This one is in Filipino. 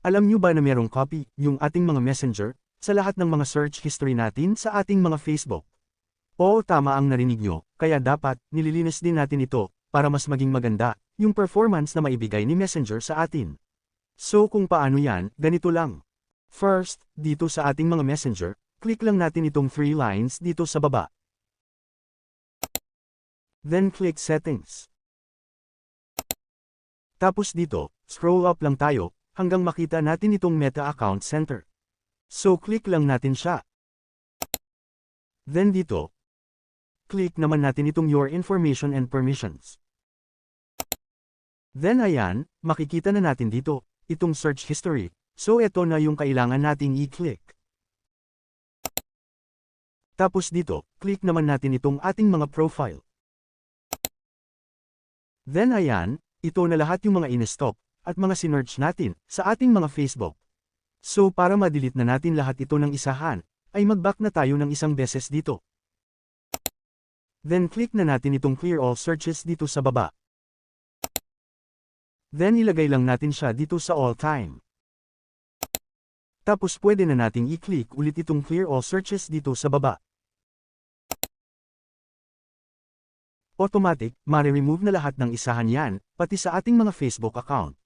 Alam nyo ba na merong copy, yung ating mga messenger, sa lahat ng mga search history natin sa ating mga Facebook? Oo, tama ang narinig nyo, kaya dapat, nililinis din natin ito, para mas maging maganda, yung performance na maibigay ni Messenger sa atin. So kung paano yan, ganito lang. First, dito sa ating mga messenger, click lang natin itong 3 lines dito sa baba. Then click Settings. Tapos dito, scroll up lang tayo, hanggang makita natin itong Meta Account Center. So click lang natin siya. Then dito, click naman natin itong Your Information and Permissions. Then ayan, makikita na natin dito, itong Search History. So ito na yung kailangan nating i-click. Tapos dito, click naman natin itong ating mga profile. Then ayan, ito na lahat yung mga in-stock, at mga sinearch natin, sa ating mga Facebook. So para ma-delete na natin lahat ito ng isahan, ay mag-back na tayo ng isang beses dito. Then click na natin itong Clear All Searches dito sa baba. Then ilagay lang natin siya dito sa All Time. Tapos pwede na nating i-click ulit itong Clear All Searches dito sa baba. Automatic, mare-remove na lahat ng isahan yan, pati sa ating mga Facebook account.